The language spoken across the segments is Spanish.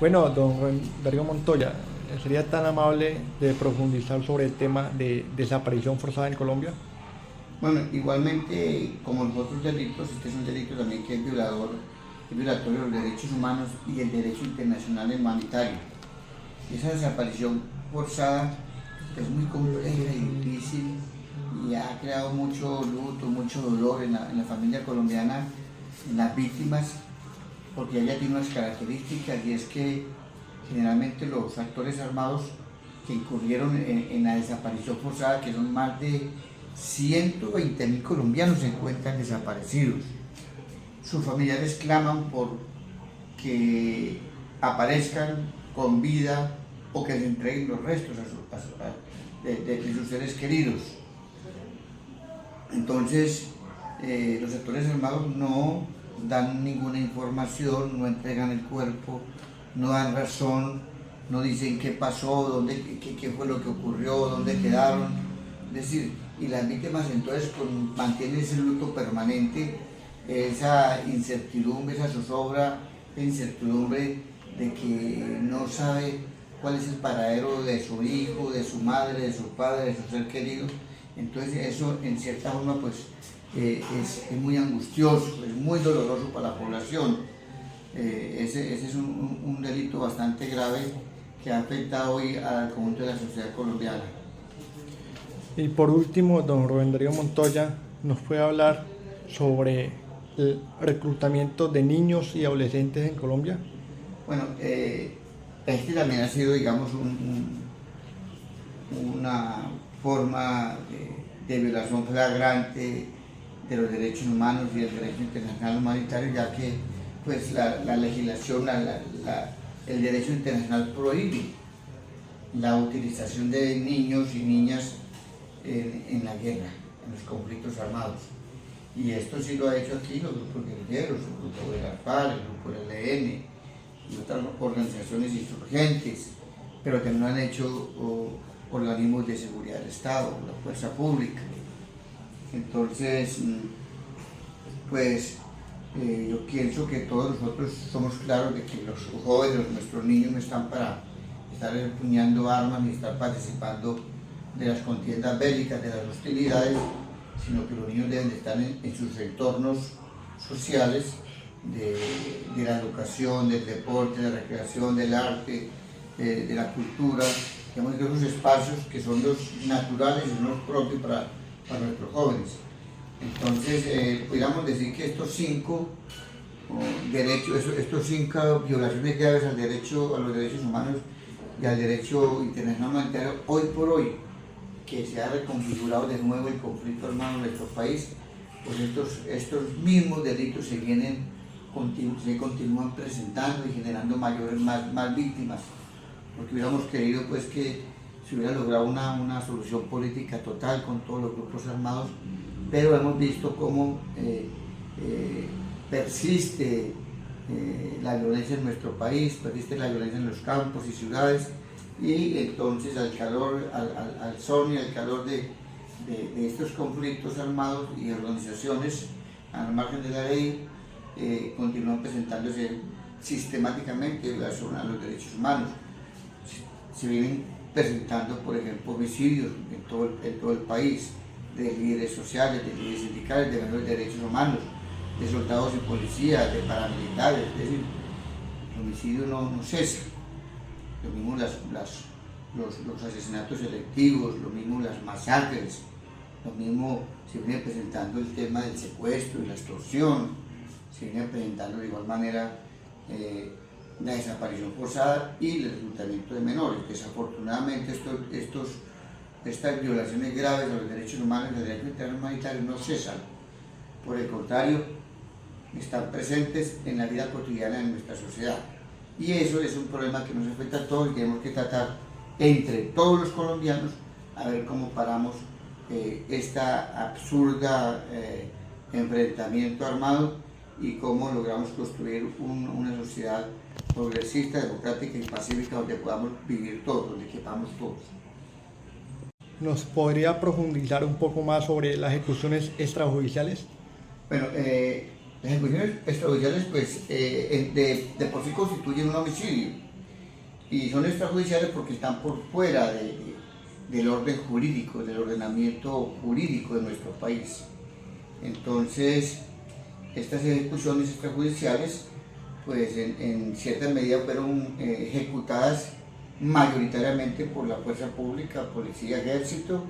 Bueno, don Darío Montoya, ¿sería tan amable de profundizar sobre el tema de desaparición forzada en Colombia? Bueno, igualmente, como los otros delitos, este es un delito también que es violador, es violatorio de los derechos humanos y el derecho internacional humanitario. Esa desaparición forzada es muy compleja y difícil y ha creado mucho luto, mucho dolor en la familia colombiana, en las víctimas, porque ella tiene unas características y es que generalmente los actores armados que incurrieron en la desaparición forzada, que son más de 120.000 colombianos, se encuentran desaparecidos. Sus familiares claman por que aparezcan con vida o que les entreguen los restos de sus seres queridos. Entonces, los actores armados no dan ninguna información, no entregan el cuerpo, no dan razón, no dicen qué pasó, qué fue lo que ocurrió, dónde quedaron. Es decir, y las víctimas entonces mantienen ese luto permanente, esa incertidumbre, esa zozobra, esa incertidumbre de que no sabe cuál es el paradero de su hijo, de su madre, de su padre, de su ser querido. Entonces eso en cierta forma pues es muy angustioso, es muy doloroso para la población. Ese es un delito bastante grave que ha afectado hoy al conjunto de la sociedad colombiana. Y por último, don Rubén Darío Montoya, ¿nos puede hablar sobre el reclutamiento de niños y adolescentes en Colombia? Bueno, este también ha sido, digamos, una forma de violación flagrante de los derechos humanos y del derecho internacional humanitario, ya que pues, la legislación, el derecho internacional prohíbe la utilización de niños y niñas en la guerra, en los conflictos armados. Y esto sí lo ha hecho aquí los grupos guerrilleros, el grupo de la FARC, el grupo del ELN y otras organizaciones insurgentes, pero también lo han hecho organismos de seguridad del Estado, la fuerza pública. Entonces, pues yo pienso que todos nosotros somos claros de que los jóvenes, nuestros niños no están para estar empuñando armas ni estar participando de las contiendas bélicas, de las hostilidades, sino que los niños deben de estar en sus entornos sociales, de la educación, del deporte, de la recreación, del arte, de la cultura, digamos que esos espacios que son los naturales y los propios para nuestros jóvenes. Entonces, pudiéramos decir que estos cinco violaciones graves a los derechos humanos y al derecho internacional humanitario, hoy por hoy, que se ha reconfigurado de nuevo el conflicto armado en nuestro país, pues estos mismos delitos se continúan presentando y generando más víctimas, porque hubiéramos querido pues que se hubiera logrado una solución política total con todos los grupos armados, pero hemos visto cómo persiste la violencia en nuestro país, persiste la violencia en los campos y ciudades, y entonces al son y al calor de estos conflictos armados y organizaciones al margen de la ley, continúan presentándose sistemáticamente violación a los derechos humanos. Se vienen presentando, por ejemplo, homicidios en todo el país, de líderes sociales, de líderes sindicales, de menores derechos humanos, de soldados y policías, de paramilitares. Es decir, el homicidio no cesa. Lo mismo los asesinatos selectivos, lo mismo las masacres, lo mismo se viene presentando el tema del secuestro y la extorsión, se viene presentando de igual manera la desaparición forzada y el reclutamiento de menores. Desafortunadamente estas violaciones graves a los derechos humanos y al derecho internacional humanitario no cesan, por el contrario, están presentes en la vida cotidiana de nuestra sociedad. Y eso es un problema que nos afecta a todos y tenemos que tratar entre todos los colombianos a ver cómo paramos esta absurda enfrentamiento armado y cómo logramos construir una sociedad progresista, democrática y pacífica donde podamos vivir todos, donde quepamos todos. ¿Nos podría profundizar un poco más sobre las ejecuciones extrajudiciales? Bueno, las ejecuciones extrajudiciales pues, de por sí constituyen un homicidio. y son extrajudiciales porque están por fuera del orden jurídico, del ordenamiento jurídico de nuestro país. Entonces, estas ejecuciones extrajudiciales, pues en cierta medida fueron ejecutadas mayoritariamente por la fuerza pública, policía, ejército,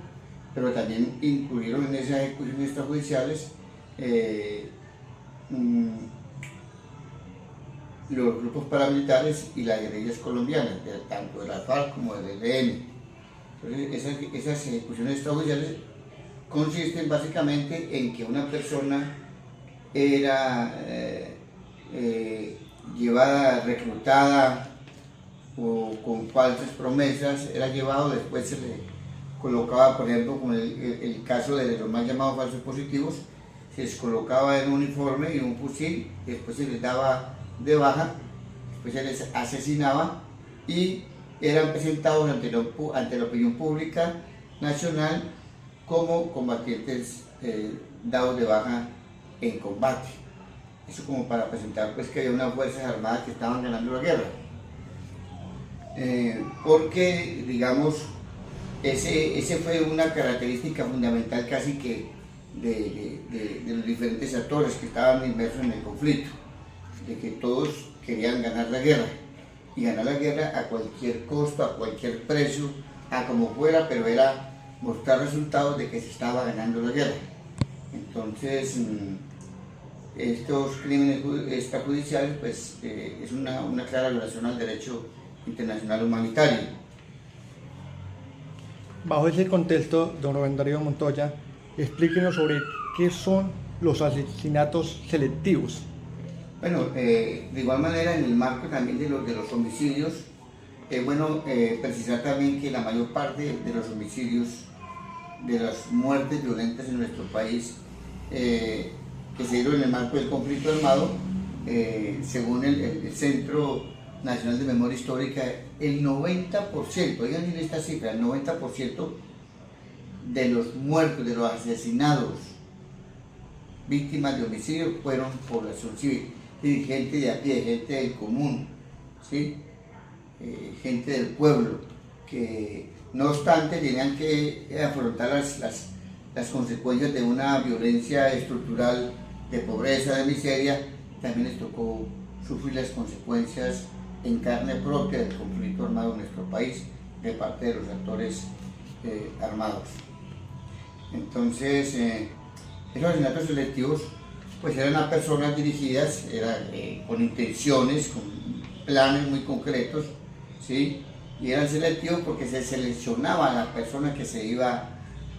pero también incluyeron en esas ejecuciones extrajudiciales los grupos paramilitares y las guerrillas colombianas, tanto de la FARC como del ELN. Entonces, esas ejecuciones extrajudiciales consisten básicamente en que una persona era llevada, reclutada o con falsas promesas, era llevado, después se le colocaba, por ejemplo, como el caso de los más llamados falsos positivos, se les colocaba en un uniforme y un fusil, después se les daba de baja, después se les asesinaba y eran presentados ante la opinión pública nacional como combatientes dados de baja en combate. Eso como para presentar pues, que había unas fuerzas armadas que estaban ganando la guerra. Porque, digamos, ese fue una característica fundamental casi que de los diferentes actores que estaban inmersos en el conflicto, de que todos querían ganar la guerra, y ganar la guerra a cualquier costo, a cualquier precio, a como fuera, pero era mostrar resultados de que se estaba ganando la guerra. Entonces, estos crímenes extrajudiciales pues, es una clara violación al derecho internacional humanitario. Bajo ese contexto, don Rubén Darío Montoya, explíquenos sobre qué son los asesinatos selectivos. Bueno, de igual manera, en el marco también de los homicidios, es bueno precisar también que la mayor parte de los homicidios, de las muertes violentas en nuestro país, que se dieron en el marco del conflicto armado, según el Centro Nacional de Memoria Histórica, el 90%, oigan bien esta cifra, el 90% de los muertos, de los asesinados, víctimas de homicidio, fueron población civil, y gente de a pie, gente del común, ¿sí? Gente del pueblo, que no obstante tenían que afrontar las consecuencias de una violencia estructural, de pobreza, de miseria. También les tocó sufrir las consecuencias en carne propia del conflicto armado en nuestro país, de parte de los actores armados. Entonces, esos asesinatos selectivos pues eran a personas dirigidas, con intenciones, con planes muy concretos, ¿sí? Y eran selectivos porque se seleccionaba a la persona que se iba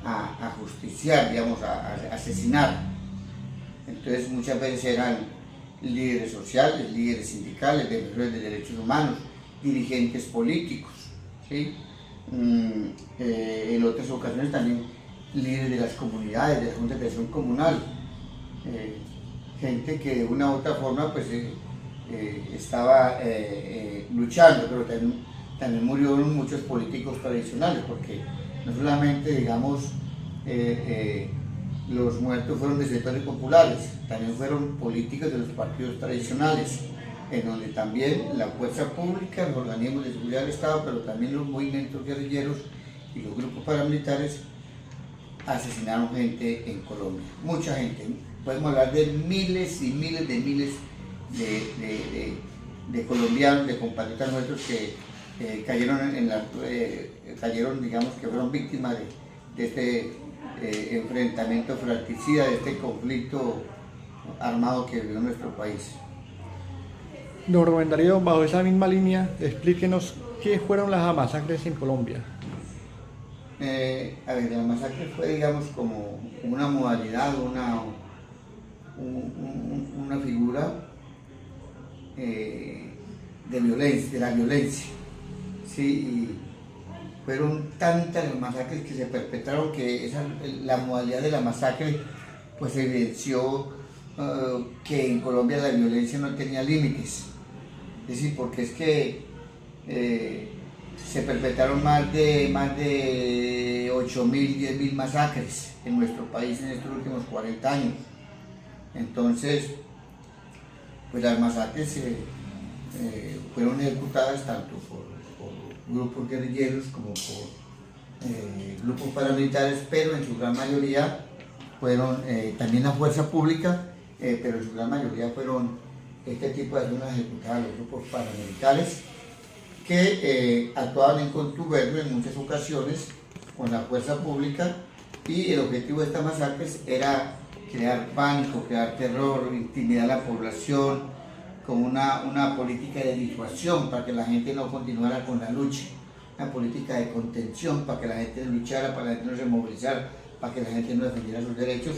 a justiciar, digamos, a asesinar. Entonces muchas veces eran líderes sociales, líderes sindicales, defensores de derechos humanos, dirigentes políticos, ¿sí? En otras ocasiones también líderes de las comunidades, de la Junta de Acción Comunal, gente que de una u otra forma pues, estaba luchando, pero también murieron muchos políticos tradicionales, porque no solamente, digamos, los muertos fueron de sectores populares, también fueron políticos de los partidos tradicionales, en donde también la fuerza pública, los organismos de seguridad del Estado, pero también los movimientos guerrilleros y los grupos paramilitares asesinaron gente en Colombia, mucha gente. Podemos hablar de miles y miles de colombianos, de compatriotas nuestros que cayeron, digamos, que fueron víctimas de este enfrentamiento fratricida, de este conflicto armado que vivió nuestro país. Don Rubén Darío, bajo esa misma línea, explíquenos qué fueron las masacres en Colombia. A ver, la masacre fue, digamos, como una modalidad, una figura de violencia, de la violencia, ¿sí? Y fueron tantas las masacres que se perpetraron que la modalidad de la masacre pues evidenció que en Colombia la violencia no tenía límites. Es decir, porque es que se perpetraron más de 8.000, 10.000 masacres en nuestro país en estos últimos 40 años. Entonces, pues las masacres fueron ejecutadas tanto por grupos guerrilleros como por grupos paramilitares, pero en su gran mayoría fueron también la fuerza pública, pero en su gran mayoría fueron este tipo de acciones ejecutadas los grupos paramilitares que actuaban en contubernio en muchas ocasiones con la fuerza pública, y el objetivo de estas masacres era crear pánico, crear terror, intimidar a la población con una política de disuasión para que la gente no continuara con la lucha, una política de contención para que la gente luchara, para que la gente no se movilizara, para que la gente no defendiera sus derechos,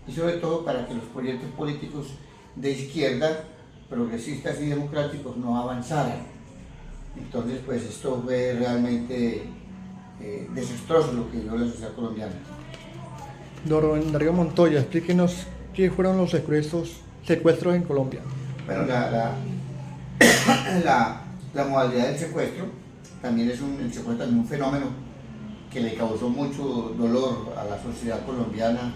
y sobre todo para que los proyectos políticos de izquierda, progresistas y democráticos no avanzaran. Entonces, pues esto fue realmente desastroso lo que vivió la sociedad colombiana. Don Rubén Darío Montoya, explíquenos qué fueron los secuestros en Colombia. Bueno, la modalidad del secuestro también es un fenómeno que le causó mucho dolor a la sociedad colombiana,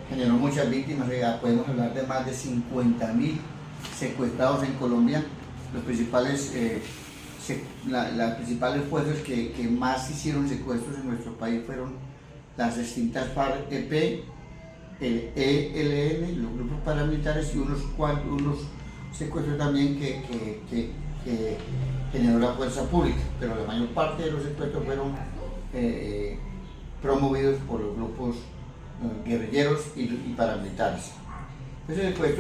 generó muchas víctimas. Podemos hablar de más de 50.000 secuestrados en Colombia. Las principales fuerzas que más hicieron secuestros en nuestro país fueron las extintas FARC-EP, el ELN, los grupos paramilitares, y unos secuestros también que generó la fuerza pública, pero la mayor parte de los secuestros fueron promovidos por los grupos guerrilleros y paramilitares. Entonces,